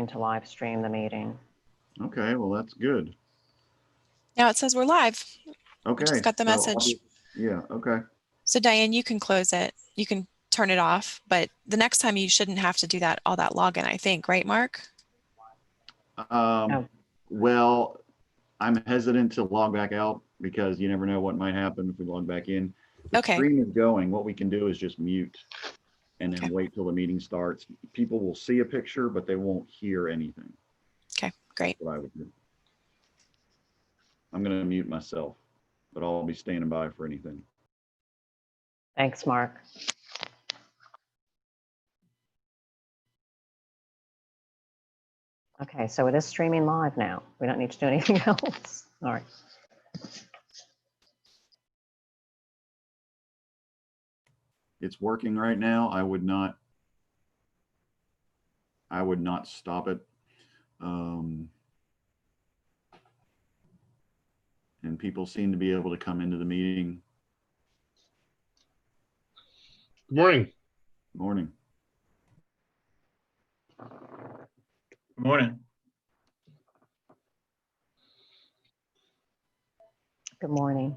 to live stream the meeting. Okay, well, that's good. Now it says we're live. Okay. I just got the message. Yeah, okay. So Diane, you can close it. You can turn it off, but the next time you shouldn't have to do all that login, I think, right, Mark? Well, I'm hesitant to log back out because you never know what might happen if we log back in. The stream is going. What we can do is just mute and then wait till the meeting starts. People will see a picture, but they won't hear anything. Okay, great. That's what I would do. I'm going to mute myself, but I'll be standing by for anything. Thanks, Mark. Okay, so it is streaming live now. We don't need to do anything else. All right. It's working right now. I would not stop it. And people seem to be able to come into the meeting. Good morning. Good morning. Good morning. Good morning.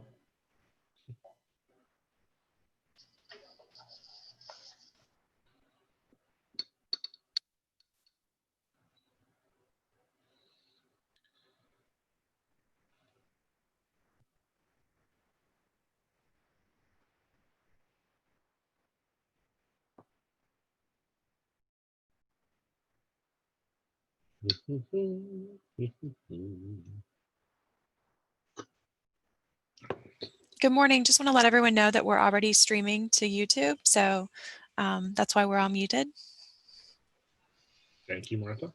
Good morning. Just want to let everyone know that we're already streaming to YouTube, so that's why we're all muted. Thank you, Martha.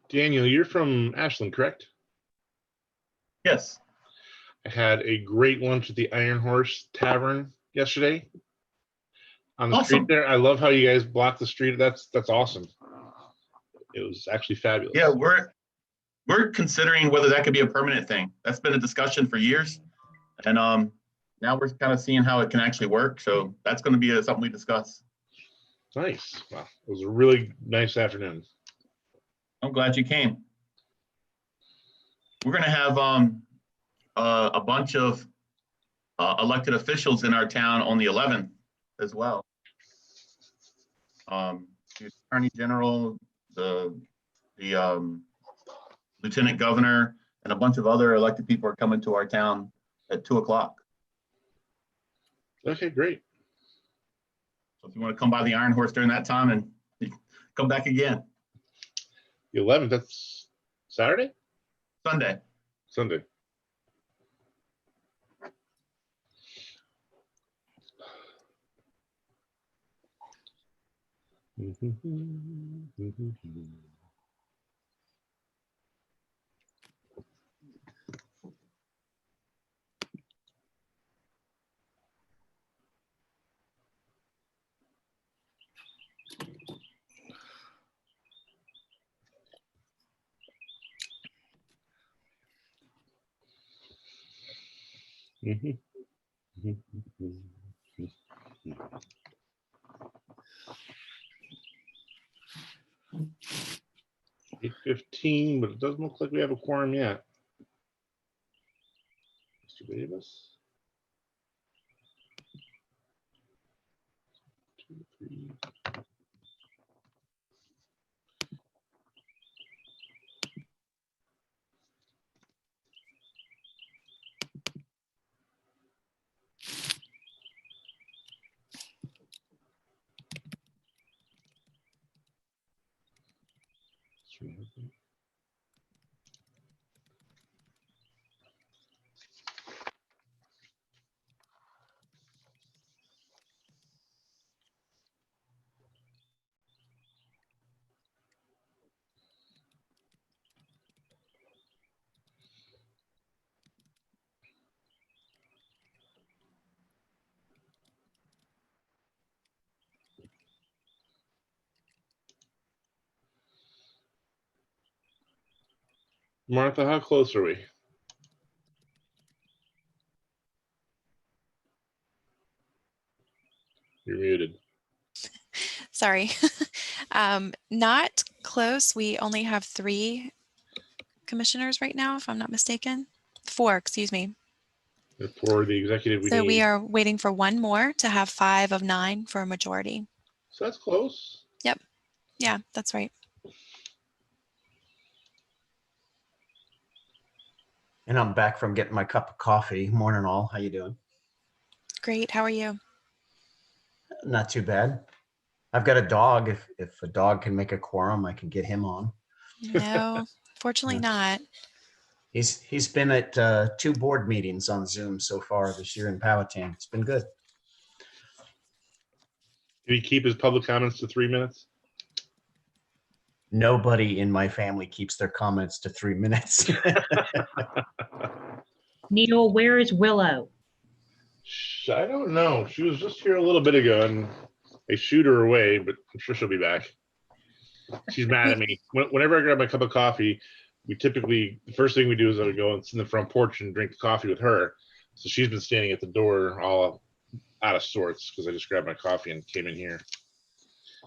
Daniel, you're from Ashland, correct? Yes. I had a great lunch at the Iron Horse Tavern yesterday. On the street there. I love how you guys block the street. That's awesome. It was actually fabulous. Yeah, we're considering whether that could be a permanent thing. That's been a discussion for years. And now we're kind of seeing how it can actually work. So that's going to be something we discuss. Nice. Wow. It was a really nice afternoon. I'm glad you came. We're going to have a bunch of elected officials in our town on the 11th as well. The Attorney General, the Lieutenant Governor, and a bunch of other elected people are coming to our town at 2 o'clock. Okay, great. So if you want to come by the Iron Horse during that time and come back again. The 11th, that's Saturday? Sunday. Sunday. $8:15, but it doesn't look like we have a quorum yet. Mr. Davis. 2, 3. Martha, how close are we? You're muted. Sorry. Not close. We only have 3 commissioners right now, if I'm not mistaken. 4, excuse me. And for the executive, we So need. we are waiting for 1 more to have 5 of 9 for a majority. So that's close. Yep. Yeah, that's right. And I'm back from getting my cup of coffee. Morning all. How you doing? Great. How are you? Not too bad. I've got a dog. If a dog can make a quorum, I can get him on. No, fortunately not. He's been at 2 board meetings on Zoom so far this year in Powhatan. It's been good. Did he keep his public comments to 3 minutes? Nobody in my family keeps their comments to 3 minutes. Neil, where is Willow? I don't know. She was just here a little bit ago and they shoot her away, but I'm sure she'll be back. She's mad at me. Whenever I grab my cup of coffee, the first thing we do is I go and sit in the front porch and drink the coffee with her. So she's been standing at the door all out of sorts because I just grabbed my coffee and came in here.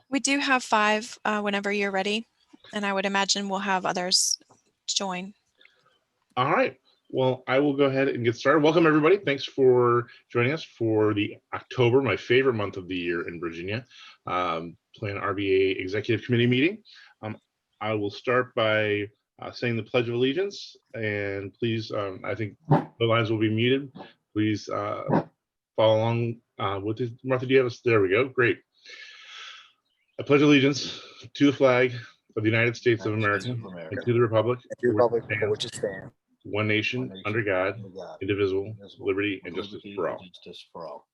We do have 5 whenever you're ready. And I would imagine we'll have others join. All right. Well, I will go ahead and get started. Welcome, everybody. Thanks for joining us for the October, my favorite month of the year in Virginia, PlanRVA Executive Committee meeting. I will start by saying the Pledge of Allegiance. And please, I think the lines will be muted. Please follow along with this. Martha, do you have us? There we go. Great. I pledge allegiance to the flag of the United States of America and to the republic for which it stands, one nation, under God, indivisible, liberty and justice for all.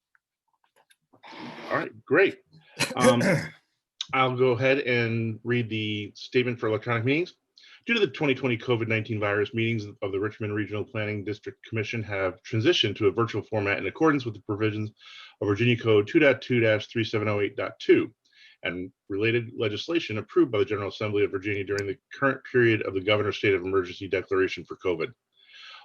All right, great. I'll go ahead and read the statement for electronic meetings. Due to the 2020 COVID-19 virus, meetings of the Richmond Regional Planning District Commission have transitioned to a virtual format in accordance with the provisions of Virginia Code 2.2-3708.2 and related legislation approved by the General Assembly of Virginia during the current period of the governor's state of emergency declaration for COVID.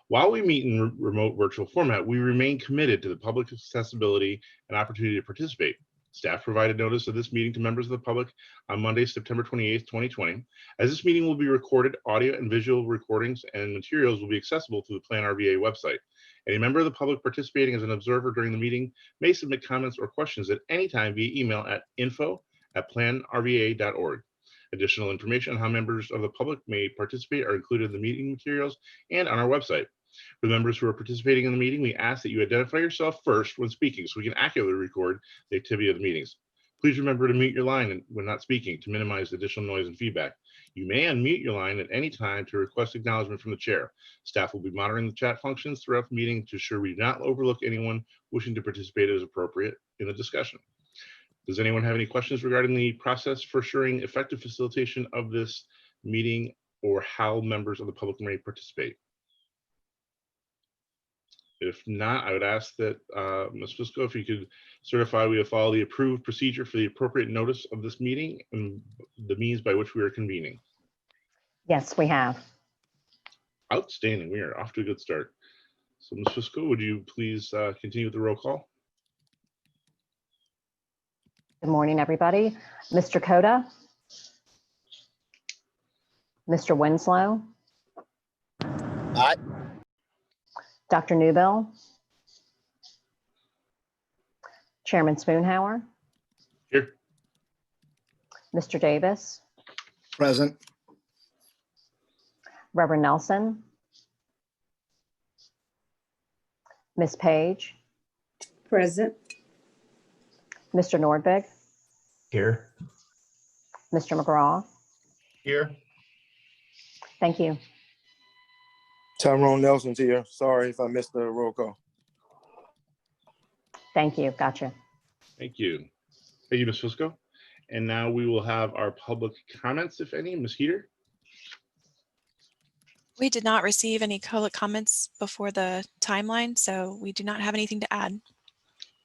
While we meet in remote virtual format, we remain committed to the public accessibility and opportunity to participate. Staff provided notice of this meeting to members of the public on Monday, September 28th, 2020. As this meeting will be recorded, audio and visual recordings and materials will be accessible through the PlanRVA website. Any member of the public participating as an observer during the meeting may submit comments or questions at any time via email at info@planrva.org. Additional information on how members of the public may participate are included in the meeting materials and on our website. For the members who are participating in the meeting, we ask that you identify yourself first when speaking so we can accurately record the activity of the meetings. Please remember to mute your line when not speaking to minimize additional noise and feedback. You may unmute your line at any time to request acknowledgement from the chair. Staff will be monitoring the chat functions throughout the meeting to ensure we do not overlook anyone wishing to participate as appropriate in the discussion. Does anyone have any questions regarding the process for assuring effective facilitation of this meeting or how members of the public may participate? If not, I would ask that Ms. Fisco, if you could certify we have followed the approved procedure for the appropriate notice of this meeting and the means by which we are convening. Yes, we have. Outstanding. We are off to a good start. So Ms. Fisco, would you please continue with the roll call? Good morning, everybody. Mr. Coda, Mr. Winslow. Aye. Dr. Newbill. Chairman Spoonhour, Here. Mr. Davis, Present. Reverend Nelson, Ms. Page, Present. Mr. Nordvig, Here. Mr. McGraw. Here. Thank you. Tyrone Nelson's here. Sorry if I missed the roll call. Thank you. Gotcha. Thank you. Thank you, Ms. Fisco. And now we will have our public comments, if any. Ms. Heater? We did not receive any public comments before the timeline, so we do not have anything to add.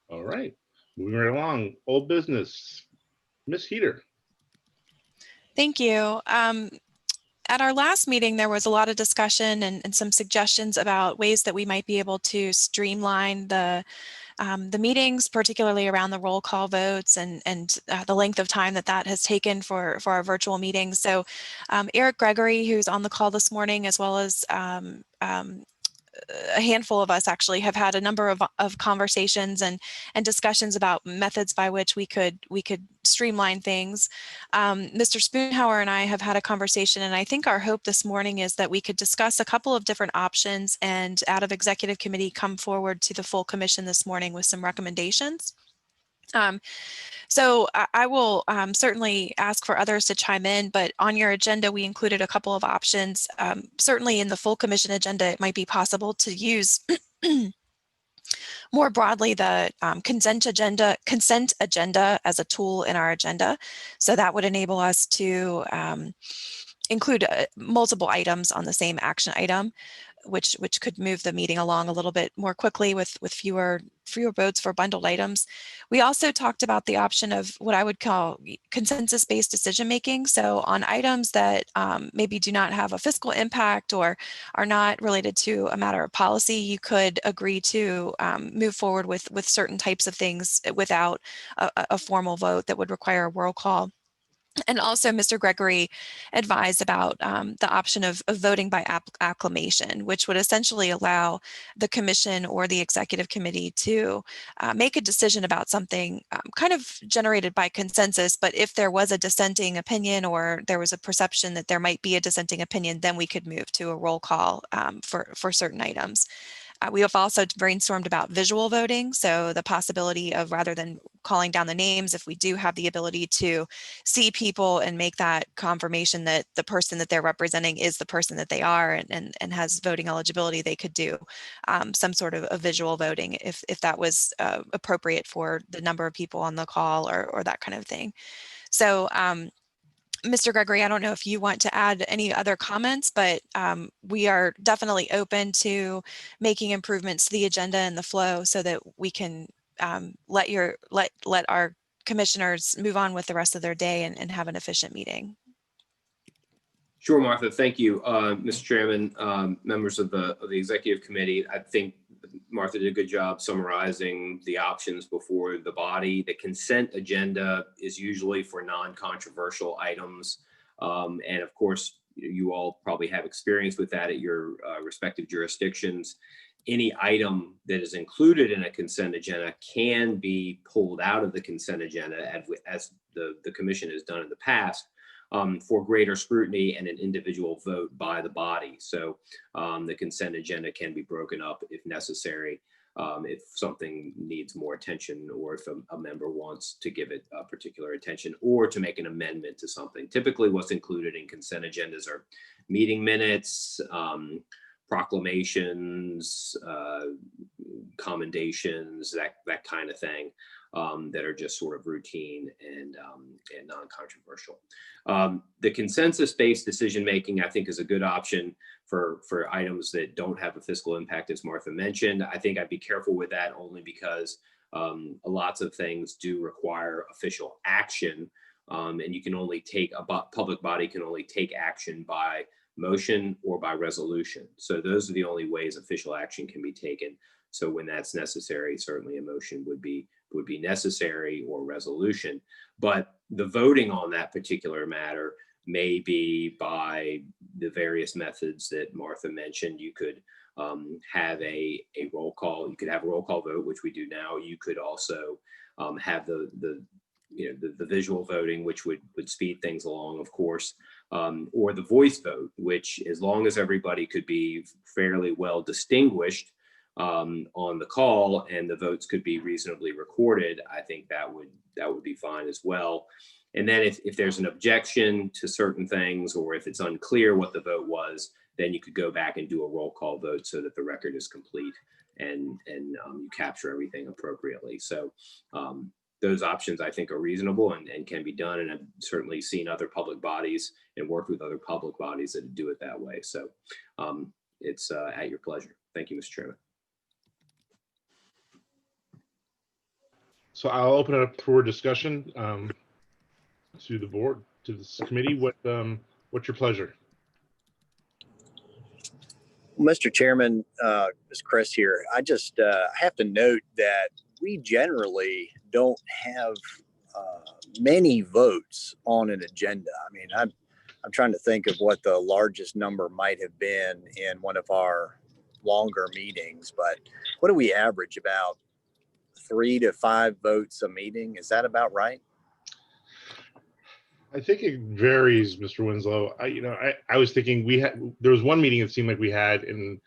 All right. Moving right along. Old business. Ms. Heater. Thank you. at our last meeting, there was a lot of discussion and some suggestions about ways that we might be able to streamline the meetings, particularly around the roll call votes and the length of time that has taken for our virtual meetings. So Eric Gregory, who's on the call this morning, as well as a handful of us actually have had a number of conversations and discussions about methods by which we could streamline things. Mr. Spoonhauer and I have had a conversation, and I think our hope this morning is that we could discuss a couple of different options and out of executive committee come forward to the full commission this morning with some recommendations. So I will certainly ask for others to chime in, but on your agenda, we included a couple of options. Certainly in the full commission agenda, it might be possible to use more broadly the consent agenda as a tool in our agenda. So that would enable us to include multiple items on the same action item, which could move the meeting along a little bit more quickly with fewer votes for bundled items. We also talked about the option of what I would call consensus-based decision making. So on items that maybe do not have a fiscal impact or are not related to a matter of policy, you could agree to move forward with certain types of things without a formal vote that would require a roll call. And also Mr. Gregory advised about the option of voting by acclamation, which would essentially allow the commission or the executive committee to make a decision about something kind of generated by consensus. But if there was a dissenting opinion or there was a perception that there might be a dissenting opinion, then we could move to a roll call for certain items. We have also brainstormed about visual voting. So the possibility of, rather than calling down the names, if we do have the ability to see people and make that confirmation that the person that they're representing is the person that they are and has voting eligibility, they could do some sort of a visual voting if that was appropriate for the number of people on the call or that kind of thing. So Mr. Gregory, I don't know if you want to add any other comments, but we are definitely open to making improvements to the agenda and the flow so that we can let our commissioners move on with the rest of their day and have an efficient meeting. Sure, Martha. Thank you, Mr. Chairman, members of the executive committee. I think Martha did a good job summarizing the options before the body. The consent agenda is usually for non-controversial items. And of course, you all probably have experience with that at your respective jurisdictions. Any item that is included in a consent agenda can be pulled out of the consent agenda as the commission has done in the past. For greater scrutiny and an individual vote by the body. So the consent agenda can be broken up if necessary, if something needs more attention or if a member wants to give it particular attention or to make an amendment to something. Typically what's included in consent agendas are meeting minutes, proclamations, commendations, that kind of thing. That are just sort of routine and non-controversial. The consensus-based decision-making, I think, is a good option for items that don't have a fiscal impact, as Martha mentioned. I think I'd be careful with that only because lots of things do require official action, and you can only take, a public body can only take action by motion or by resolution. So those are the only ways official action can be taken. So when that's necessary, certainly a motion would be necessary or resolution. But the voting on that particular matter may be by the various methods that Martha mentioned. You could have a roll call. You could have a roll call vote, which we do now. You could also have the visual voting, which would speed things along, of course, or the voice vote, which, as long as everybody could be fairly well distinguished on the call and the votes could be reasonably recorded, I think that would be fine as well. And then if there's an objection to certain things, or if it's unclear what the vote was, then you could go back and do a roll call vote so that the record is complete and you capture everything appropriately. So those options, I think, are reasonable and can be done. And I've certainly seen other public bodies and worked with other public bodies that do it that way. So it's at your pleasure. Thank you, Mr. Chairman. So I'll open it up for discussion to the board, to this committee. What's your pleasure? Mr. Chairman, it's Chris here. I just have to note that we generally don't have many votes on an agenda. I mean, I'm trying to think of what the largest number might have been in one of our longer meetings, but what do we average? About 3 to 5 votes a meeting? Is that about right? I think it varies, Mr. Winslow. I was thinking there was one meeting it seemed like we had, and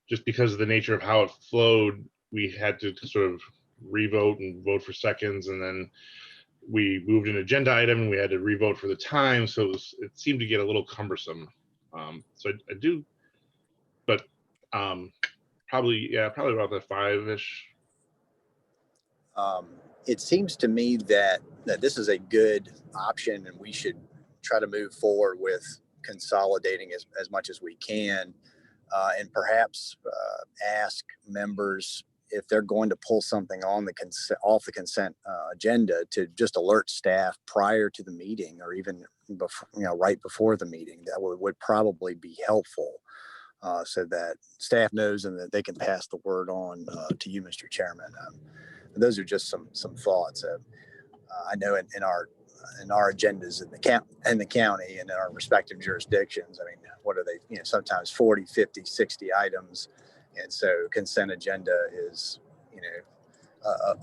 just because of the nature of how it flowed, we had to sort of revote and vote for seconds, and then we moved an agenda item and we had to revote for the time. So it seemed to get a little cumbersome. So I do, but probably about the 5-ish. It seems to me that this is a good option, and we should try to move forward with consolidating as much as we can, and perhaps ask members if they're going to pull something on off the consent agenda to just alert staff prior to the meeting, or even before, right before the meeting. That would probably be helpful, so that staff knows and that they can pass the word on to you, Mr. Chairman. Those are just some thoughts. I know in our agendas in the county and in our respective jurisdictions, I mean, what are they, sometimes 40, 50, 60 items. And so consent agenda is,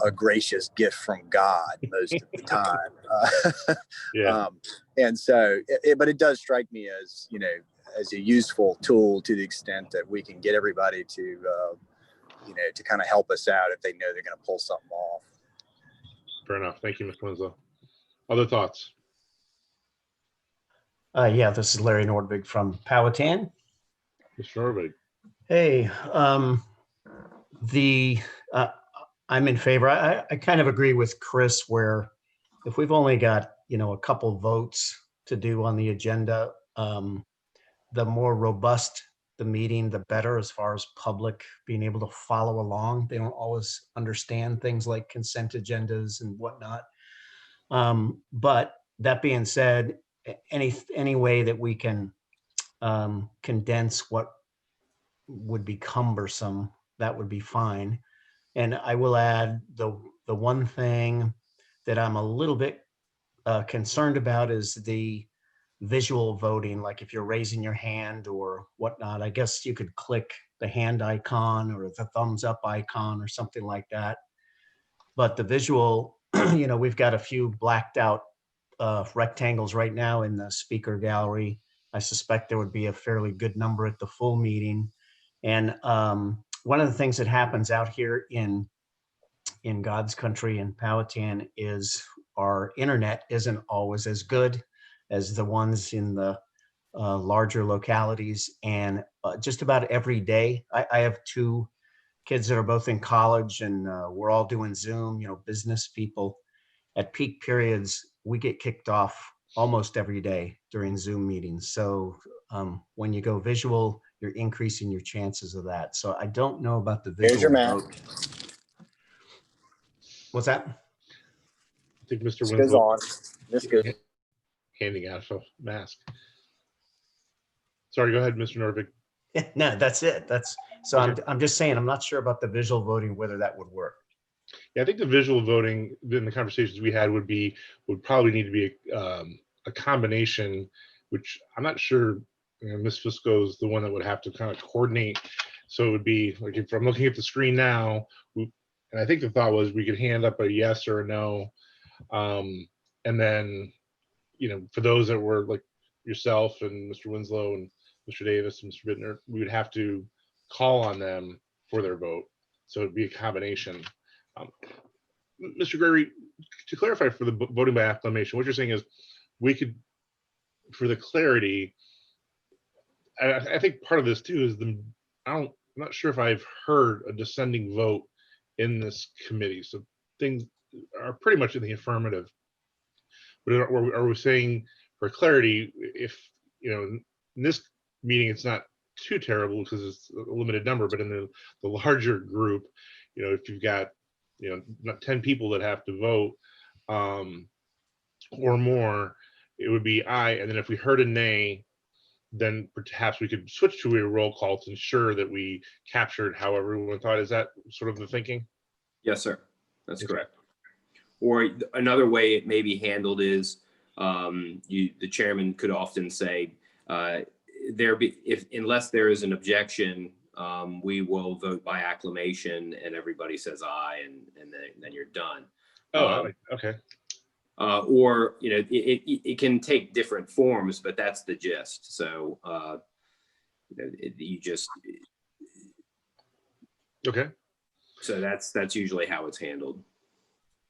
a gracious gift from God most of the time. Yeah. And so, but it does strike me as, as a useful tool, to the extent that we can get everybody to, to kind of help us out if they know they're going to pull something off. Fair enough. Thank you, Mr. Winslow. Other thoughts? Yeah, this is Larry Nordvig from Powhatan. Mr. Norvig. Hey, I'm in favor. I kind of agree with Chris, where if we've only got, a couple votes to do on the agenda, the more robust the meeting, the better, as far as public being able to follow along. They don't always understand things like consent agendas and whatnot. But that being said, any way that we can condense what would be cumbersome, that would be fine. And I will add the one thing that I'm a little bit concerned about is the visual voting. Like if you're raising your hand or whatnot, I guess you could click the hand icon or the thumbs up icon or something like that. But the visual, we've got a few blacked out rectangles right now in the speaker gallery. I suspect there would be a fairly good number at the full meeting. And one of the things that happens out here in God's country in Powhatan is our internet isn't always as good as the ones in the larger localities. And just about every day, I have 2 kids that are both in college, and we're all doing Zoom, business people. At peak periods, we get kicked off almost every day during Zoom meetings. So when you go visual, you're increasing your chances of that. So I don't know about the visual. Here's your map. vote. What's that? I think Mr. This Winslow goes on. This goes. handing out a mask. Sorry, go ahead, Mr. Norvig. No, that's it. So Okay. I'm just saying, I'm not sure about the visual voting, whether that would work. Yeah, I think the visual voting in the conversations we had would probably need to be a combination, which I'm not sure. Ms. Fisco is the one that would have to kind of coordinate. So it would be like, if I'm looking at the screen now, and I think the thought was we could hand up a yes or a no, and then for those that were like yourself and Mr. Winslow and Mr. Davis and Mr. Bittner, we would have to call on them for their vote. So it'd be a combination. Mr. Gregory, to clarify for the voting by acclamation, what you're saying is we could, for the clarity, I think part of this too is I'm not sure if I've heard a dissenting vote in this committee. So things are pretty much in the affirmative. But are we saying for clarity, if in this meeting it's not too terrible because it's a limited number, but in the larger group, if you've got not 10 people that have to vote or more, it would be aye. And then if we heard a nay, then perhaps we could switch to a roll call to ensure that we captured how everyone thought. Is that sort of the thinking? Yes, sir. That's Okay. correct. Or another way it may be handled is the chairman could often say, unless there is an objection, we will vote by acclamation, and everybody says aye, and then you're done. Oh, okay. Or it can take different forms, but that's the gist. So you just Okay. so that's usually how it's handled.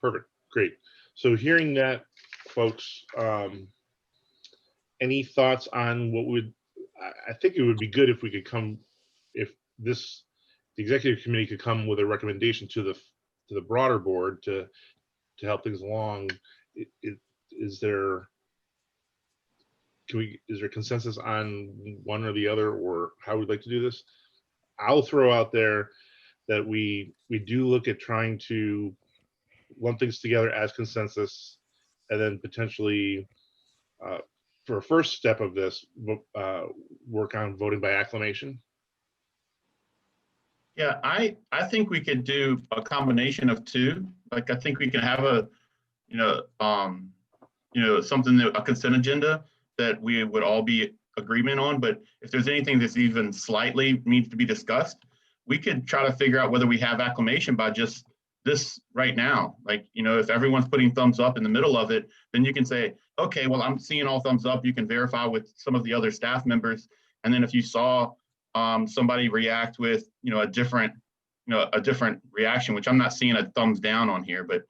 Perfect. Great. So hearing that, folks, any thoughts on what I think it would be good if we could if the executive committee could come with a recommendation to the broader board to help things along. Is there consensus on one or the other, or how we'd like to do this? I'll throw out there that we do look at trying to lump things together as consensus, and then potentially for a first step of this, work on voting by acclamation. Yeah, I think we could do a combination of two. Like, I think we can have a, something a consent agenda that we would all be agreement on. But if there's anything that's even slightly needs to be discussed, we could try to figure out whether we have acclamation by just this right now. Like, if everyone's putting thumbs up in the middle of it, then you can say, okay, well, I'm seeing all thumbs up. You can verify with some of the other staff members. And then if you saw somebody react with, a different reaction, which I'm not seeing a thumbs down on here, but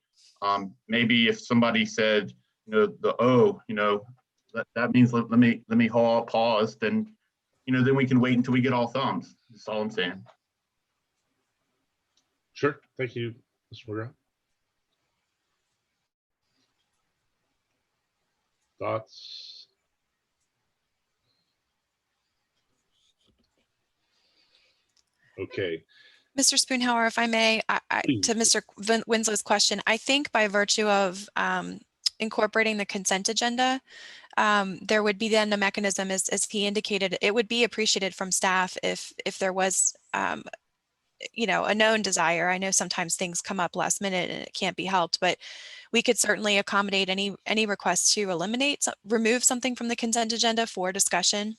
maybe if somebody said, that means let me pause, then, then we can wait until we get all thumbs. That's all I'm saying. Sure. Thank you, Mr. McGrath. Thoughts? Okay. Mr. Spoonhour, if I may, to Mr. Winslow's question, I think by virtue of incorporating the consent agenda, there would be then a mechanism, as he indicated, it would be appreciated from staff if there was a known desire. I know sometimes things come up last minute and it can't be helped, but we could certainly accommodate any request to remove something from the consent agenda for discussion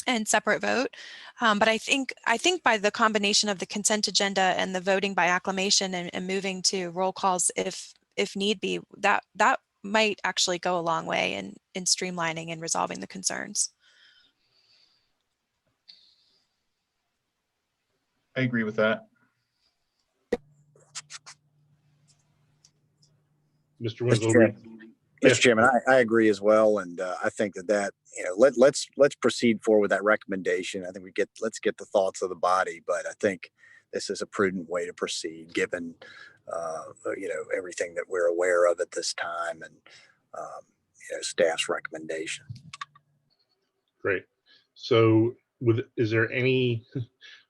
and separate vote. But I think by the combination of the consent agenda and the voting by acclamation and moving to roll calls if need be, that might actually go a long way in streamlining and resolving the concerns. I agree with that. Mr. Winslow. Mr. Chairman, I agree as well, and I think that let's proceed forward with that recommendation. I think let's get the thoughts of the body, but I think this is a prudent way to proceed, given everything that we're aware of at this time, and staff's recommendation. Great. So, is there any?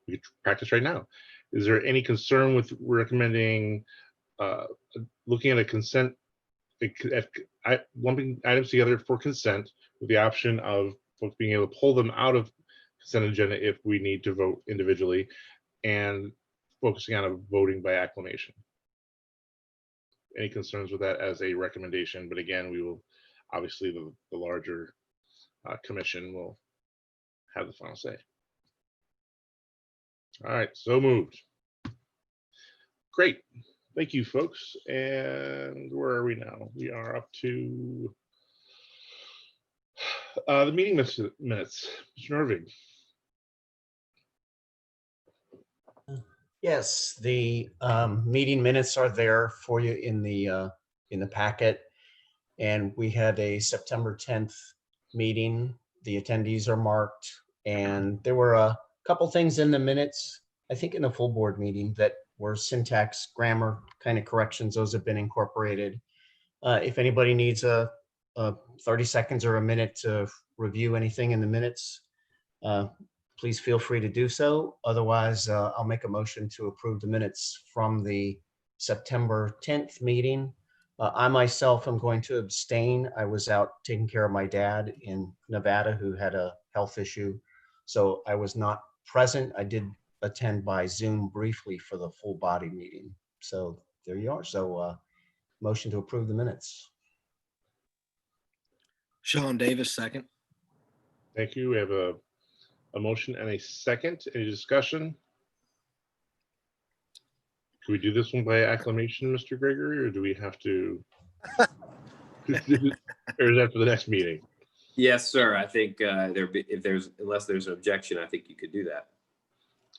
We could practice right now. Is there any concern with recommending looking at a consent? Lumping items together for consent with the option of folks being able to pull them out of consent agenda if we need to vote individually, and focusing on a voting by acclamation. Any concerns with that as a recommendation? But again, we will obviously the larger commission will have the final say. All right, so moved. Great. Thank you, folks. And where are we now? We are up to the meeting minutes. Mr. Norvig. Yes, the meeting minutes are there for you in the packet. And we had a September 10th meeting. The attendees are marked. And there were a couple things in the minutes, I think in the full board meeting, that were syntax, grammar kind of corrections. Those have been incorporated. If anybody needs a 30 seconds or a minute to review anything in the minutes, please feel free to do so. Otherwise, I'll make a motion to approve the minutes from the September 10th meeting I myself am going to abstain. I was out taking care of my dad in Nevada who had a health issue. So I was not present. I did attend by Zoom briefly for the full body meeting. So there you are. So motion to approve the minutes. Sean Davis, second. Thank you. We have a motion and a second. Any discussion? Can we do this one by acclamation, Mr. Gregory, or do we have to? Or is that for the next meeting? Yes, sir. I think unless there's an objection, I think you could do that.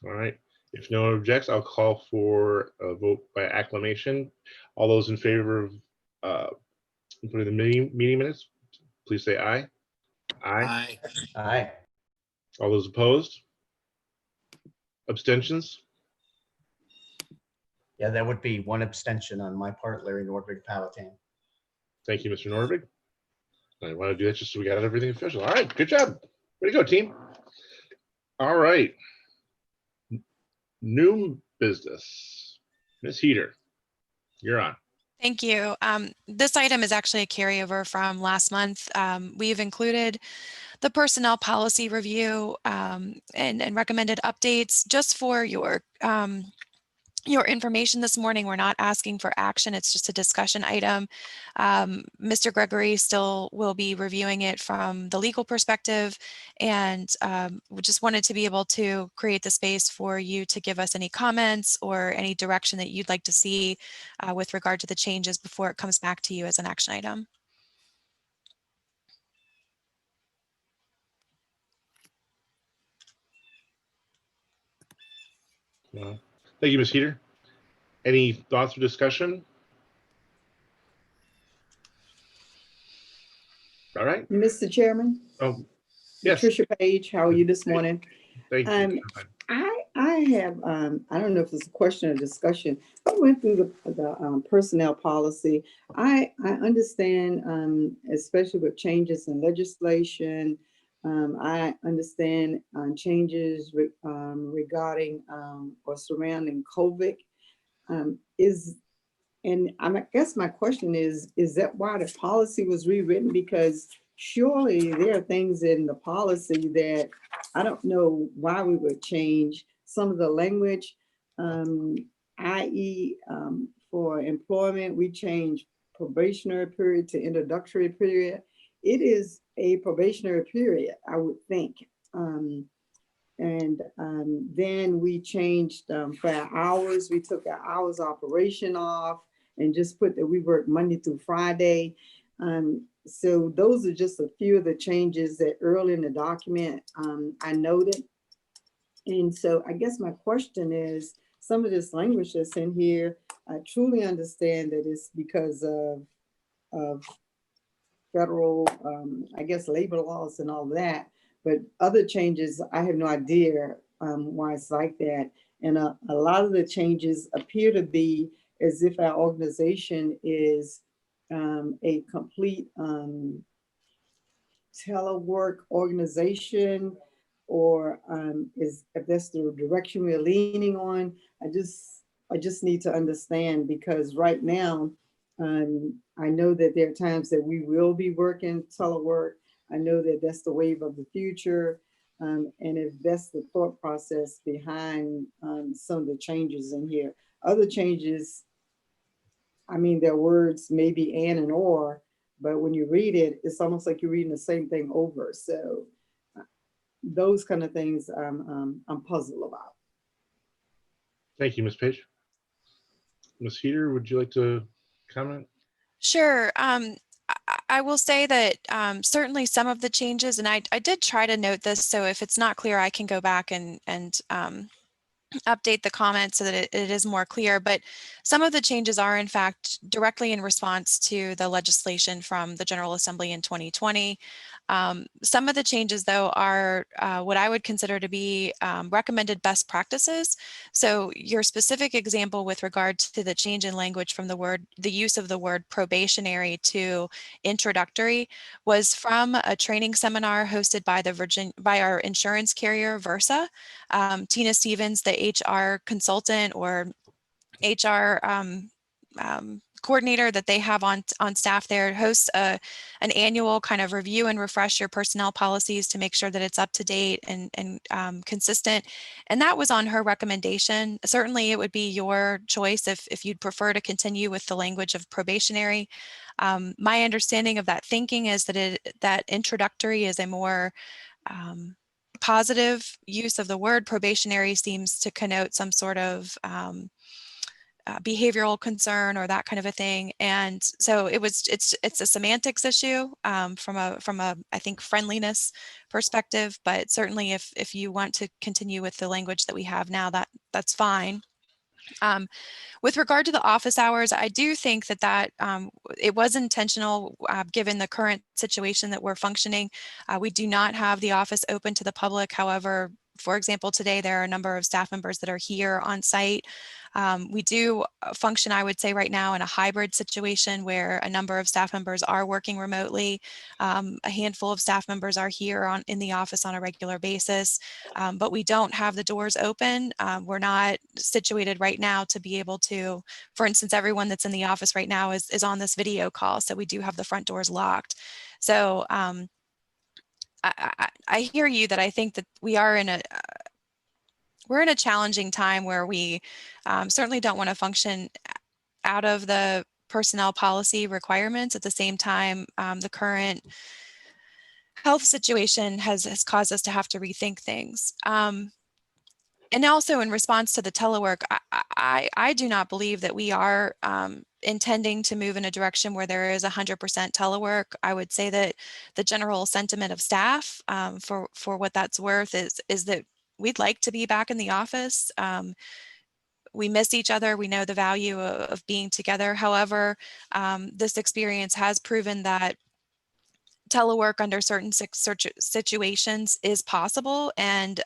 All right. If no one objects, I'll call for a vote by acclamation. All those in favor of putting the meeting minutes, please say aye. Aye. Aye. Aye. All those opposed? Abstentions? Yeah, that would be one abstention on my part, Larry Nordvig Palatine. Thank you, Mr. Norvig. I want to do that just so we got everything official. All right, good job. Way to go, team. All right. New business. Ms. Heater, you're on. Thank you. This item is actually a carryover from last month. We've included the personnel policy review and recommended updates just for your information this morning. We're not asking for action. It's just a discussion item. Mr. Gregory still will be reviewing it from the legal perspective, and we just wanted to be able to create the space for you to give us any comments or any direction that you'd like to see with regard to the changes before it comes back to you as an action item. Thank you, Ms. Heater. Any thoughts or discussion? All right. Mr. Chairman? Oh, yes. Patricia Page, how are you this morning? Thank you. I have, I don't know if it's a question or discussion. I went through the personnel policy. I understand, especially with changes in legislation, I understand changes regarding or surrounding COVID. And I guess my question is that why the policy was rewritten? Because surely there are things in the policy that I don't know why we would change some of the language, i.e. For employment, we changed probationary period to introductory period. It is a probationary period, I would think. Then we changed for our hours. We took our hours operation off and just put that we work Monday through Friday. So those are just a few of the changes that early in the document I noted. And so I guess my question is, some of this language that's in here, I truly understand that it's because of federal, I guess, labor laws and all that. But other changes, I have no idea why it's like that. And a lot of the changes appear to be as if our organization is a complete telework organization, or if that's the direction we're leaning on. I just need to understand, because right now, I know that there are times that we will be working telework. I know that that's the wave of the future. And if that's the thought process behind some of the changes in here. Other changes, I mean, their words may be and or, but when you read it, it's almost like you're reading the same thing over. So those kind of things I'm puzzled about. Thank you, Ms. Page. Ms. Heater, would you like to comment? Sure. I will say that certainly some of the changes, and I did try to note this, so if it's not clear, I can go back and update the comments so that it is more clear. But some of the changes are in fact directly in response to the legislation from the General Assembly in 2020. Some of the changes, though, are what I would consider to be recommended best practices. So your specific example with regard to the change in language from the use of the word probationary to introductory was from a training seminar hosted by our insurance carrier, Versa. Tina Stevens, the HR consultant or HR coordinator that they have on staff there hosts an annual kind of review and refresh your personnel policies to make sure that it's up to date and consistent. And that was on her recommendation. Certainly it would be your choice if you'd prefer to continue with the language of probationary. My understanding of that thinking is that introductory is a more positive use of the word. Probationary seems to connote some sort of behavioral concern or that kind of a thing. And so it's a semantics issue from a I think friendliness perspective, but certainly if you want to continue with the language that we have now, that's fine. With regard to the office hours, I do think that it was intentional given the current situation that we're functioning. We do not have the office open to the public. However, for example, today there are a number of staff members that are here on site. We do function, I would say right now, in a hybrid situation where a number of staff members are working remotely. A handful of staff members are here in the office on a regular basis, but we don't have the doors open. We're not situated right now to be able to, for instance, everyone that's in the office right now is on this video call, so we do have the front doors locked. So I hear you that I think that we're in a challenging time where we certainly don't want to function out of the personnel policy requirements. At the same time, the current health situation has caused us to have to rethink things. And also in response to the telework, I do not believe that we are intending to move in a direction where there is 100% telework. I would say that the general sentiment of staff, for what that's worth, is that we'd like to be back in the office. We miss each other. We know the value of being together. However, this experience has proven that telework under certain situations is possible, and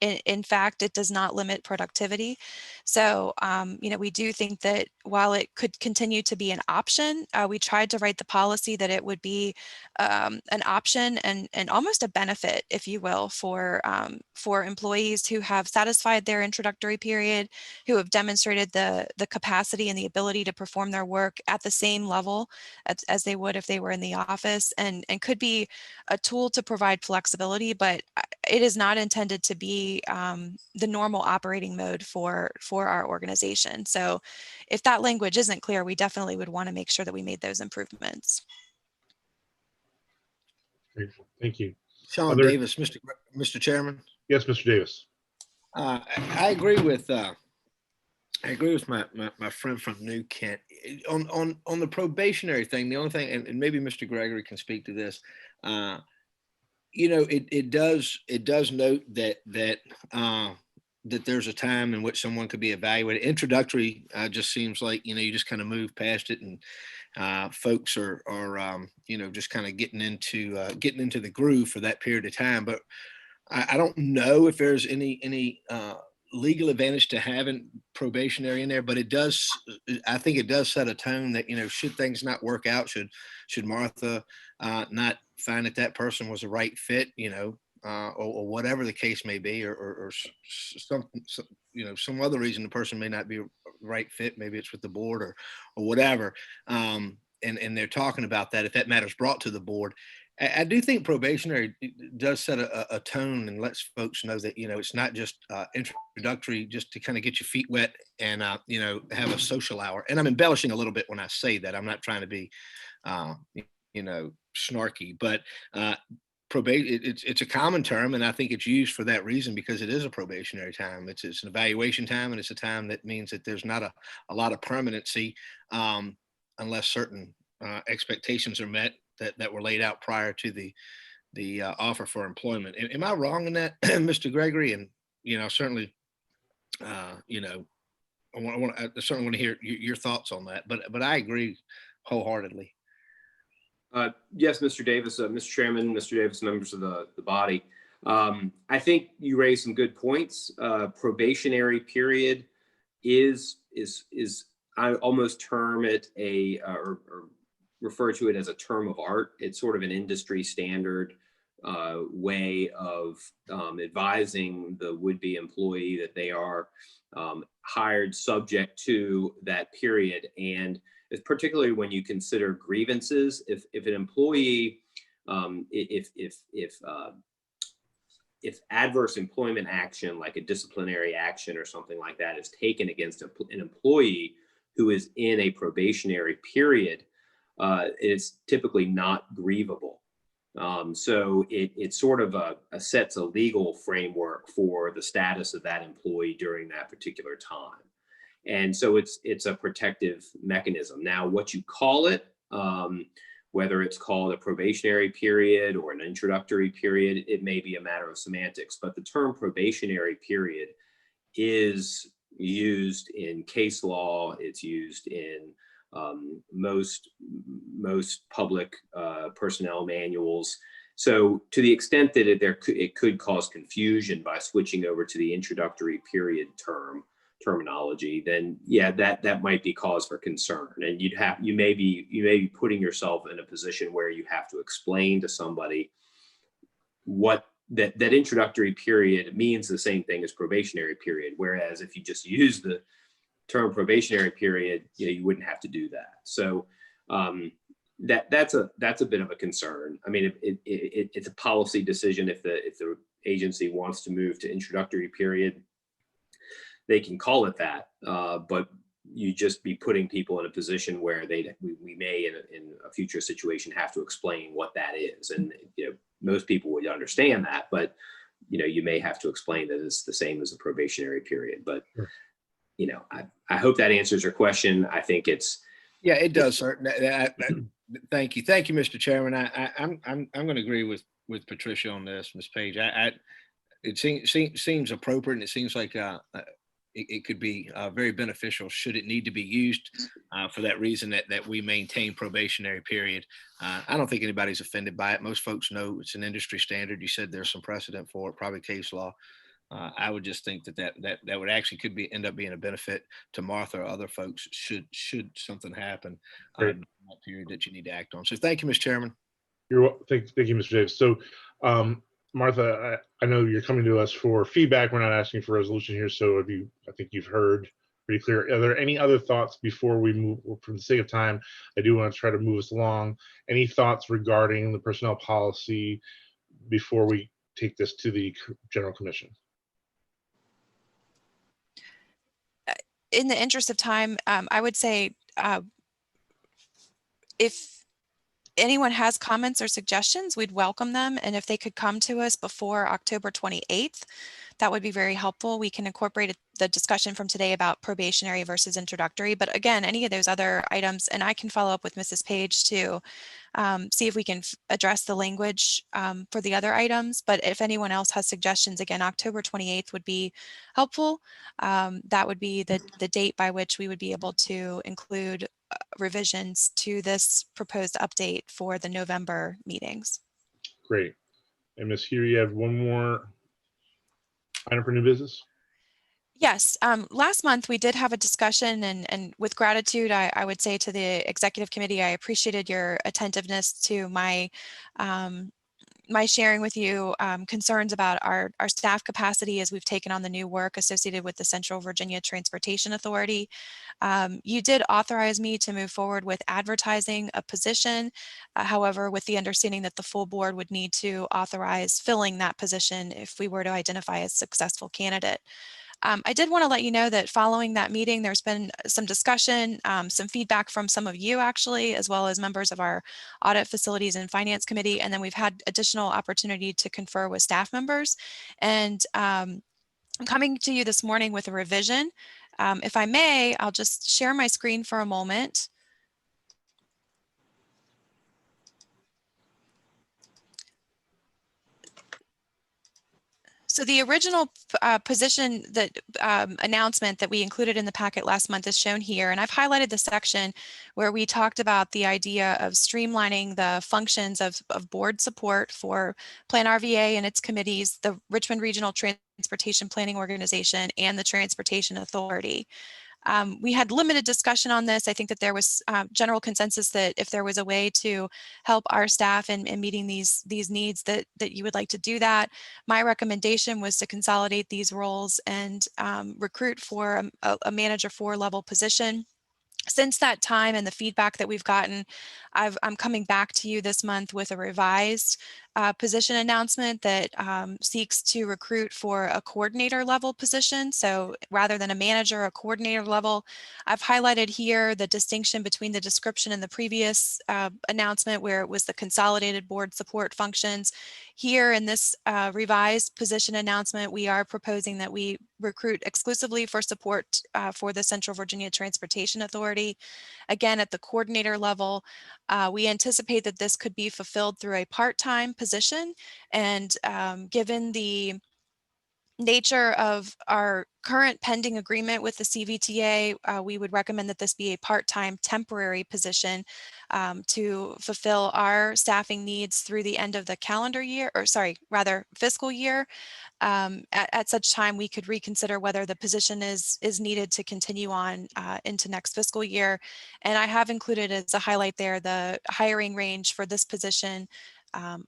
in fact it does not limit productivity. So we do think that while it could continue to be an option, we tried to write the policy that it would be an option and almost a benefit, if you will, for employees who have satisfied their introductory period, who have demonstrated the capacity and the ability to perform their work at the same level as they would if they were in the office, and could be a tool to provide flexibility, but it is not intended to be the normal operating mode for our organization. So if that language isn't clear, we definitely would want to make sure that we made those improvements. Great. Thank you. Sean Davis, Mr. Chairman. Yes, Mr. Davis. I agree with my friend from New Kent on the probationary thing. The only thing, and maybe Mr. Gregory can speak to this, it does note that there's a time in which someone could be evaluated. Introductory just seems like, you just kind of move past it, and folks are just kind of getting into the groove for that period of time. But I don't know if there's any legal advantage to having probationary in there, but I think it does set a tone that, should things not work out, should Martha not find that person was the right fit, or whatever the case may be, or some other reason the person may not be a right fit, maybe it's with the board or whatever, and they're talking about that, if that matter is brought to the board. I do think probationary does set a tone and lets folks know that, it's not just introductory, just to kind of get your feet wet and, have a social hour. And I'm embellishing a little bit when I say that. I'm not trying to be, snarky, but it's a common term, and I think it's used for that reason, because it is a probationary time. It's an evaluation time, and it's a time that means that there's not a lot of permanency unless certain expectations are met that were laid out prior to the offer for employment. Am I wrong in that, Mr. Gregory? And certainly, I certainly want to hear your thoughts on that. But I agree wholeheartedly. Yes, Mr. Davis, Mr. Chairman, Mr. Davis, members of the body. I think you raised some good points. Probationary period is I almost term it or refer to it as a term of art. It's sort of an industry standard way of advising the would-be employee that they are hired subject to that period. And particularly when you consider grievances. If an employee, if adverse employment action, like a disciplinary action or something like that, is taken against an employee who is in a probationary period, it's typically not grievable. So it sort of sets a legal framework for the status of that employee during that particular time. And so it's a protective mechanism. Now, what you call it, whether it's called a probationary period or an introductory period, it may be a matter of semantics, but the term probationary period is used in case law. It's used in most public personnel manuals. So to the extent that it could cause confusion by switching over to the introductory period terminology, then yeah, that might be cause for concern. And you may be putting yourself in a position where you have to explain to somebody what that introductory period means the same thing as probationary period. Whereas if you just use the term probationary period, you wouldn't have to do that. So that's a bit of a concern. I mean, it's a policy decision. If the agency wants to move to introductory period, they can call it that, but you just be putting people in a position where we may in a future situation have to explain what that is. And most people would understand that, but you may have to explain that it's the same as a probationary period. But I hope that answers your question. I think it's it does, sir. Thank you, Mr. Chairman. I'm going to agree with Patricia on this, Ms. Page. It seems appropriate, and it seems like it could be very beneficial should it need to be used for that reason that we maintain probationary period. I don't think anybody's offended by it. Most folks know it's an industry standard. You said there's some precedent for it, probably case law. I would just think that would actually end up being a benefit to Martha or other folks should something happen in that period that you need to act on. So thank you, Mr. Chairman. Thank you, Mr. Davis. So Martha, I know you're coming to us for feedback. We're not asking for a resolution here. So I think you've heard pretty clear. Are there any other thoughts before we move? For the sake of time, I do want to try to move us along. Any thoughts regarding the personnel policy before we take this to the General Commission? In the interest of time, I would say if anyone has comments or suggestions, we'd welcome them. And if they could come to us before October 28th, that would be very helpful. We can incorporate the discussion from today about probationary versus introductory. But again, any of those other items, and I can follow up with Mrs. Page to see if we can address the language for the other items. But if anyone else has suggestions, again, October 28th would be helpful. That would be the date by which we would be able to include revisions to this proposed update for the November meetings. Great. And Ms. Here, you have one more item for new business? Yes. Last month we did have a discussion, and with gratitude, I would say to the executive committee, I appreciated your attentiveness to my sharing with you concerns about our staff capacity as we've taken on the new work associated with the Central Virginia Transportation Authority. You did authorize me to move forward with advertising a position, however, with the understanding that the full board would need to authorize filling that position if we were to identify a successful candidate. I did want to let you know that following that meeting, there's been some discussion, some feedback from some of you actually, as well as members of our Audit, Facilities, and Finance Committee. And then we've had additional opportunity to confer with staff members. And I'm coming to you this morning with a revision. If I may, I'll just share my screen for a moment. So the original position announcement that we included in the packet last month is shown here, and I've highlighted the section where we talked about the idea of streamlining the functions of board support for PlanRVA and its committees, the Richmond Regional Transportation Planning Organization, and the Transportation Authority. We had limited discussion on this. I think that there was general consensus that if there was a way to help our staff in meeting these needs, that you would like to do that. My recommendation was to consolidate these roles and recruit for a manager 4 level position. Since that time and the feedback that we've gotten, I'm coming back to you this month with a revised position announcement that seeks to recruit for a coordinator level position. So rather than a manager, a coordinator level. I've highlighted here the distinction between the description and the previous announcement where it was the consolidated board support functions. Here in this revised position announcement, we are proposing that we recruit exclusively for support for the Central Virginia Transportation Authority. Again, at the coordinator level, we anticipate that this could be fulfilled through a part-time position. And given the nature of our current pending agreement with the CVTA, we would recommend that this be a part-time temporary position to fulfill our staffing needs through the end of the calendar year, or sorry, rather fiscal year. At such time, we could reconsider whether the position is needed to continue on into next fiscal year. And I have included as a highlight there the hiring range for this position.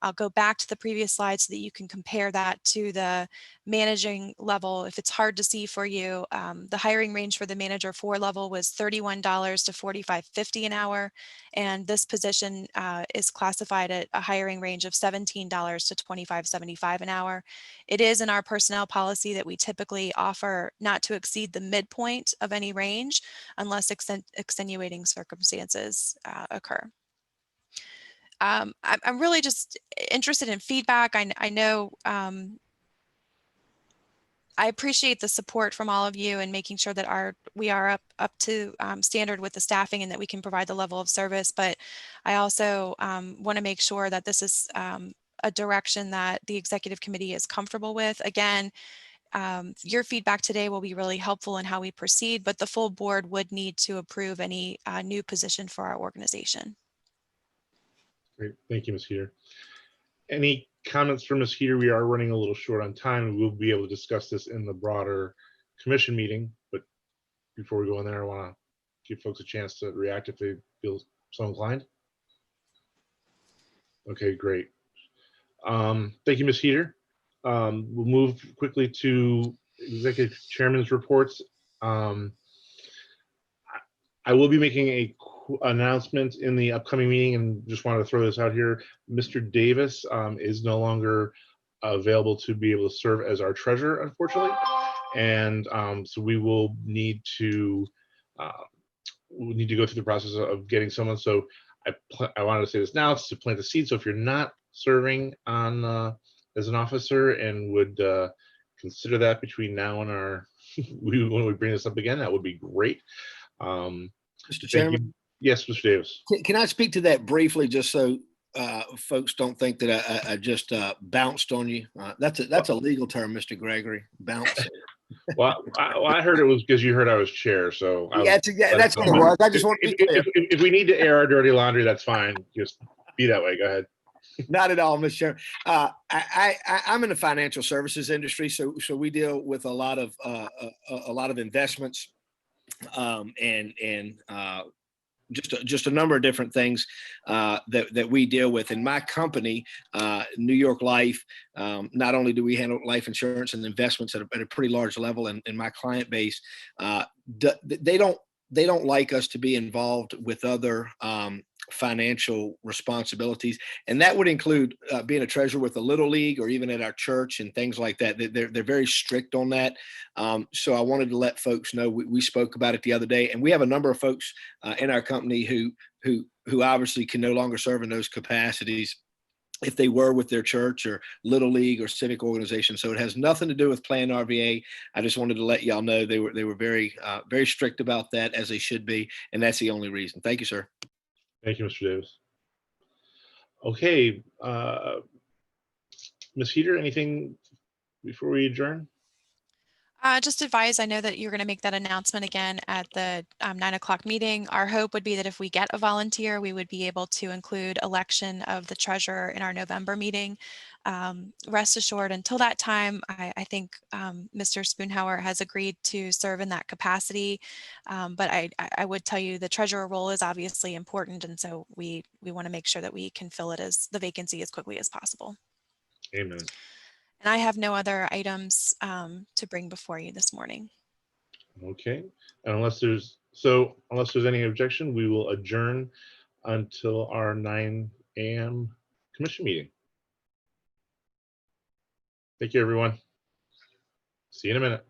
I'll go back to the previous slide so that you can compare that to the managing level. If it's hard to see for you, the hiring range for the manager 4 level was $31 to $45.50 an hour. And this position is classified at a hiring range of $17 to $25.75 an hour. It is in our personnel policy that we typically offer not to exceed the midpoint of any range unless extenuating circumstances occur. I'm really just interested in feedback. I know I appreciate the support from all of you and making sure that we are up to standard with the staffing and that we can provide the level of service. But I also want to make sure that this is a direction that the executive committee is comfortable with. Again, your feedback today will be really helpful in how we proceed, but the full board would need to approve any new position for our organization. Great, thank you, Ms. Heater. Any comments from Ms. Heater? We are running a little short on time, and we'll be able to discuss this in the broader commission meeting. But before we go in there, I want to give folks a chance to react if they feel so inclined. Okay, great. Thank you, Ms. Heater. We'll move quickly to executive chairman's reports. I will be making a announcement in the upcoming meeting, and just wanted to throw this out here. Mr. Davis is no longer available to be able to serve as our treasurer, unfortunately, and so we will need to go through the process of getting someone. So I wanted to say this now, it's to plant the seed. So if you're not serving on as an officer and would consider that between now and when we bring this up again, that would be great. Mr. Chairman. Yes, Mr. Davis. Can I speak to that briefly, just so folks don't think that I just bounced on you? That's a legal term, Mr. Gregory. Bounce. Well, I heard it was because you heard I was chair, so that's what it was. I just want to be clear. If we need to air our dirty laundry, that's fine. Just be that way. Go ahead. Not at all, Mr. Chairman. I'm in the financial services industry, so we deal with a lot of investments and just a number of different things that we deal with. In my company, New York Life, not only do we handle life insurance and investments at a pretty large level, and in my client base, they don't like us to be involved with other financial responsibilities, and that would include being a treasurer with a little league or even at our church and things like that. They're very strict on that. So I wanted to let folks know we spoke about it the other day, and we have a number of folks in our company who obviously can no longer serve in those capacities if they were with their church or little league or civic organization. So it has nothing to do with PlanRVA. I just wanted to let y'all know they were very strict about that, as they should be, and that's the only reason. Thank you, sir. Thank you, Mr. Davis. Okay, Ms. Heater, anything before we adjourn? Just advise, I know that you're going to make that announcement again at the 9 o'clock meeting. Our hope would be that if we get a volunteer, we would be able to include election of the treasurer in our November meeting. Rest assured, until that time, I think Mr. Spoonhauer has agreed to serve in that capacity. But I would tell you the treasurer role is obviously important. And so we want to make sure that we can fill it as the vacancy as quickly as possible. Amen. And I have no other items to bring before you this morning. Okay, and unless there's any objection, we will adjourn until our 9 a.m. commission meeting. Thank you, everyone. See you in a minute.